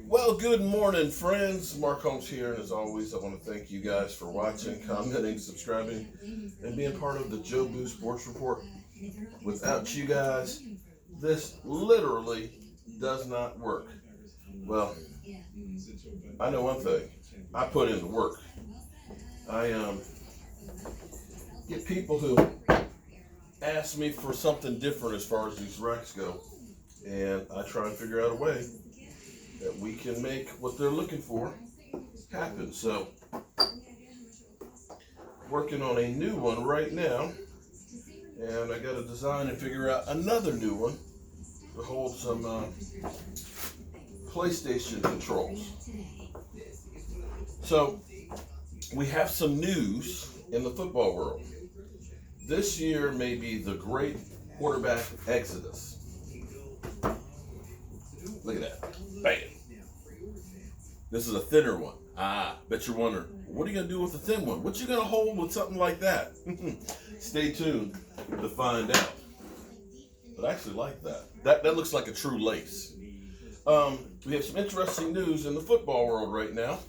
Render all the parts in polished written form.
Well, good morning, friends. Mark Holmes here, and as always, I want to thank you guys for watching, commenting, subscribing, and being part of the Joe Boo Sports Report. Without you guys, this literally does not work. Well, I know one thing. I put in the work. I get people who ask me for something different as far as these racks go, and I try and figure out a way that we can make what they're looking for happen. So, working on a new one right now, and I got to design and figure out another new one to hold some PlayStation controls. So, we have some news in the football world. This year may be the great quarterback exodus. Look at that. Bam. This is a thinner one. Bet you're wondering, what are you going to do with the thin one? What you going to hold with something like that? Stay tuned to find out. But I actually like that. That looks like a true lace. We have some interesting news in the football world right now.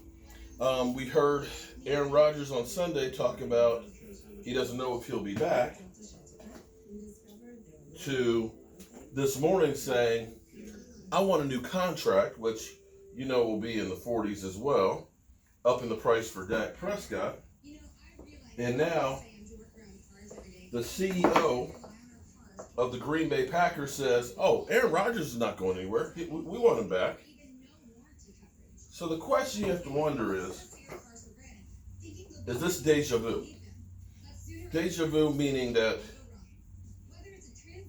We heard Aaron Rodgers on Sunday talk about he doesn't know if he'll be back, to this morning saying, I want a new contract, which you know will be in the 40s as well, upping the price for Dak Prescott. And now the CEO of the Green Bay Packers says, oh, Aaron Rodgers is not going anywhere. We want him back. So the question you have to wonder is this deja vu? Deja vu meaning that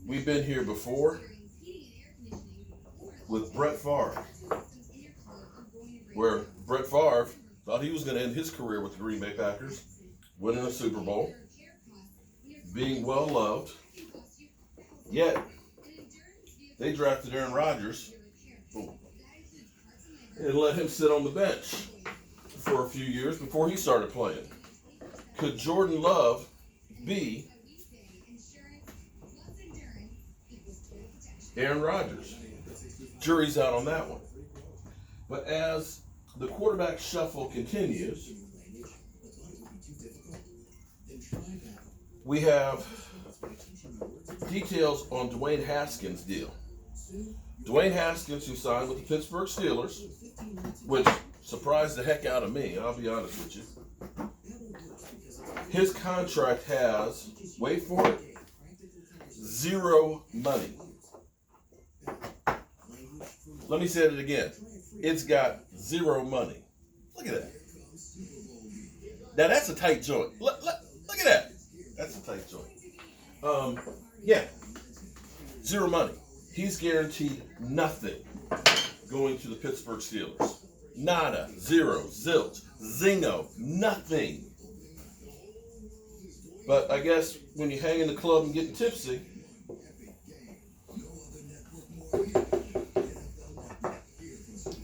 we've been here before with Brett Favre, where Brett Favre thought he was going to end his career with the Green Bay Packers, winning a Super Bowl, being well loved, yet they drafted Aaron Rodgers and let him sit on the bench for a few years before he started playing. Could Jordan Love be Aaron Rodgers? Jury's out on that one. But as the quarterback shuffle continues, we have details on Dwayne Haskins' deal. Dwayne Haskins, who signed with the Pittsburgh Steelers, which surprised the heck out of me, I'll be honest with you. His contract has, wait for it, zero money. Let me say it again. It's got zero money. Look at that. Now that's a tight joint. Look at that. That's a tight joint. Yeah. Zero money. He's guaranteed nothing going to the Pittsburgh Steelers. Nada. Zero. Zilch. Zingo. Nothing. But I guess when you hang in the club and getting tipsy,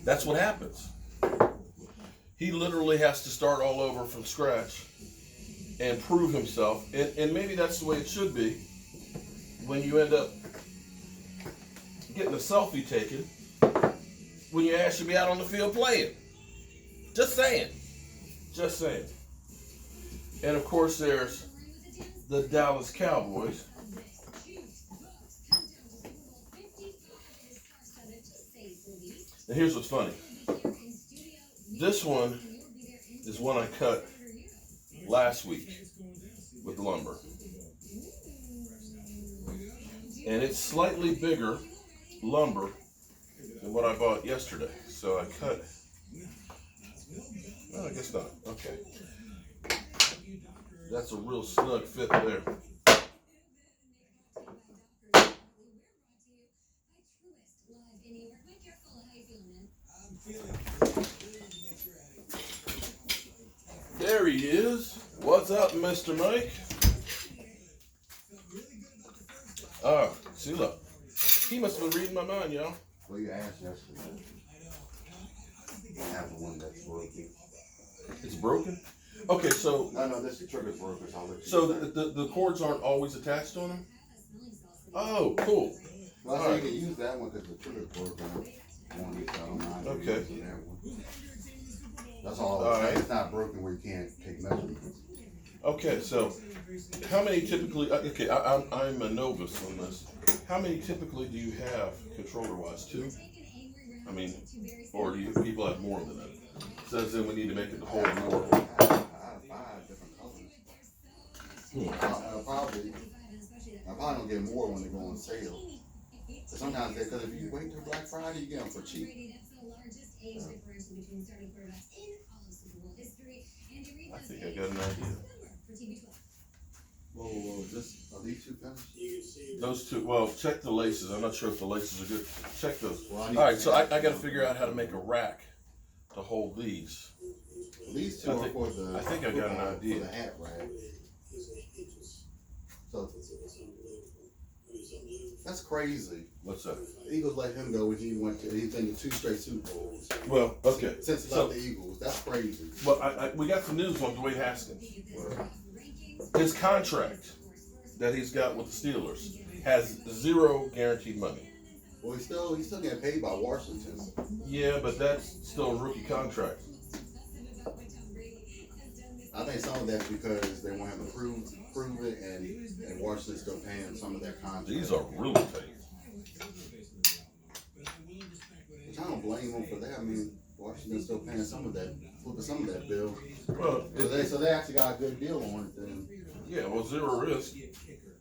that's what happens. He literally has to start all over from scratch and prove himself. And maybe that's the way it should be when you end up getting a selfie taken when you actually be out on the field playing. Just saying. Just saying. And of course there's the Dallas Cowboys. And here's what's funny. This one is one I cut last week with lumber. And it's slightly bigger lumber than what I bought yesterday. So I cut. Oh, I guess not. Okay. That's a real snug fit there. There he is. What's up, Mr. Mike? See, look. He must have been reading my mind, y'all. Well, you asked yesterday. I have the one that's broken. It's broken? Okay, so... No, this trigger's broken. So the cords aren't always attached on them? Oh, cool. Well, I you can use that one because the trigger's broken. I don't know. Okay. using that one. That's all. All right. It's not broken where you can't take measurements. Okay, so how many typically? Okay, I'm a novice on this. How many typically do you have controller-wise? 2? I mean, or do you people have more than that? Says then we need to make it the whole more. I have 5 different colors. I'll probably don't get more when they go on sale. But sometimes because if you wait till Black Friday, you get them for cheap. I think I got an idea. Whoa, are these 2 finished? Those 2. Well, check the laces. I'm not sure if the laces are good. Check those. Well, All right, so I got to figure out how to make a rack to hold these. These 2 are for the. I think I got an idea. For the hat rack. So that's crazy. What's that? The Eagles let him go when he went to anything in 2 straight Super Bowls. Well, okay. Since he left the Eagles, that's crazy. Well, we got some news on Dwayne Haskins. His contract that he's got with the Steelers has 0 guaranteed money. Well, he's still getting paid by Washington. Yeah, but that's still a rookie contract. I think some of that's because they want him to prove it, and Washington's still paying some of that contract. These are really tight. Which I don't blame them for that. I mean, Washington's still paying some of that bill. Well, So they actually got a good deal on it then. yeah, well, 0 risk.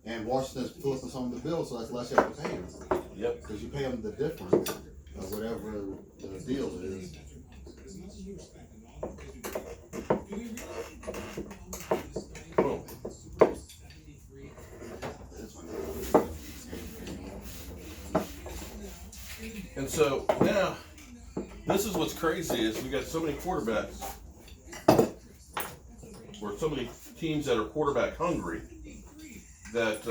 And Washington's flipping some of the bill, so that's less you have to pay them. Yep. Because you pay them the difference of whatever the deal is. Boom. And so now, this is what's crazy is we got so many quarterbacks, or so many teams that are quarterback hungry, that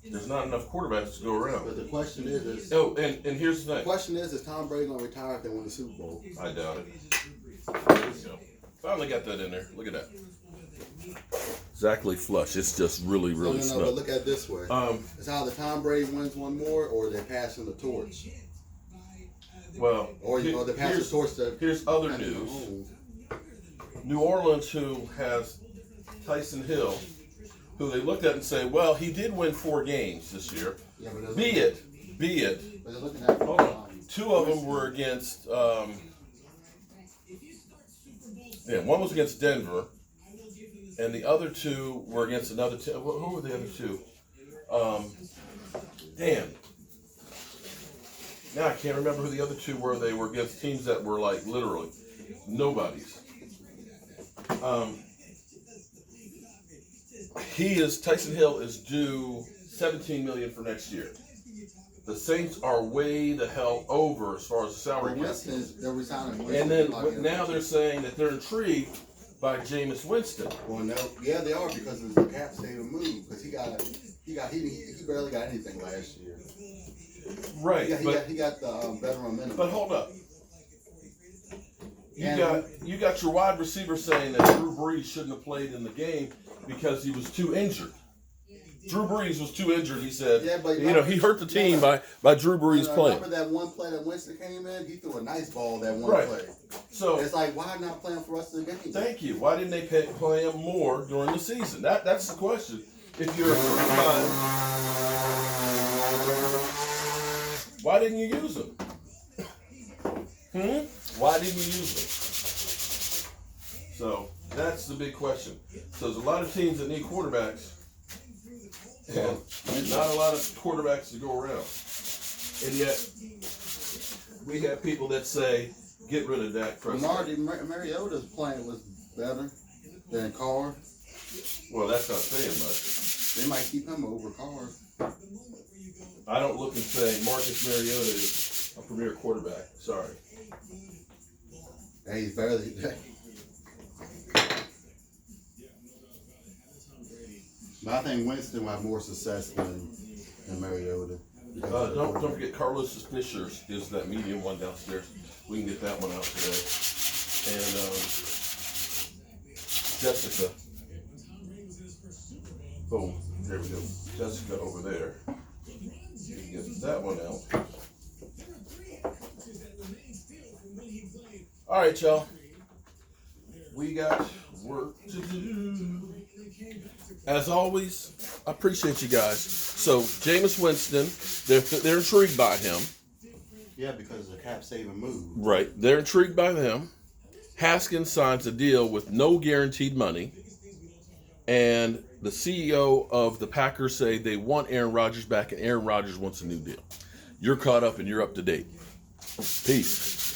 there's not enough quarterbacks to go around. But the question is Oh, and here's the the thing. question is Tom Brady gonna retire if they win the Super Bowl? I doubt it. There we go. Finally got that in there. Look at that. Exactly flush. It's just really, really No, snug. but look at it this way. It's either Tom Brady wins one more, or they pass him the torch. Well, Or they pass the torch to. here's other news. New Orleans, who has Tyson Hill, who they looked at and say, well, he did win 4 games this year. Yeah, but Be it. But they're looking at. Hold on. 2 of them were against. One was against Denver, and the other 2 were against another team. Who were the other 2? Damn. Now I can't remember who the other 2 were. They were against teams that were like literally nobodies. Tyson Hill is due $17 million for next year. The Saints are way the hell over as far as the salary cap. They're resigning Winston. And then now they're saying that they're intrigued by Jameis Winston. Well, no, yeah, they are because of the cap staying moved because he barely got anything last year. Right, He got the veteran minimum. but hold up. You got your wide receiver saying that Drew Brees shouldn't have played in the game because he was too injured. Drew Brees was too injured, he said. Yeah, but he hurt the team by Drew Brees playing. Remember that one play that Winston came in? He threw a nice ball that one Right. play. So it's like, why not play him for the rest of the game? Thank you. Why didn't they play him more during the season? That's the question. If you're why didn't you use him? Why didn't you use him? So that's the big question. So there's a lot of teams that need quarterbacks, and not a lot of quarterbacks to go around. And yet we have people that say, get rid of Dak Prescott. Mariota's playing was better than Carr. Well, that's not saying much. They might keep him over Carr. I don't look and say Marcus Mariota is a premier quarterback. Sorry. Hey, he's better than But I think Winston will have more success than Mariota. Don't forget Carlos Fisher is that medium one downstairs. We can get that one out today. And Jessica. Boom. There we go. Jessica over there. We can get that one out. All right, y'all. We got work to do. As always, I appreciate you guys. So, Jameis Winston, they're intrigued by him. Yeah, because it's a cap-saving move. Right. They're intrigued by them. Haskins signs a deal with no guaranteed money. And the CEO of the Packers say they want Aaron Rodgers back, and Aaron Rodgers wants a new deal. You're caught up and you're up to date. Peace.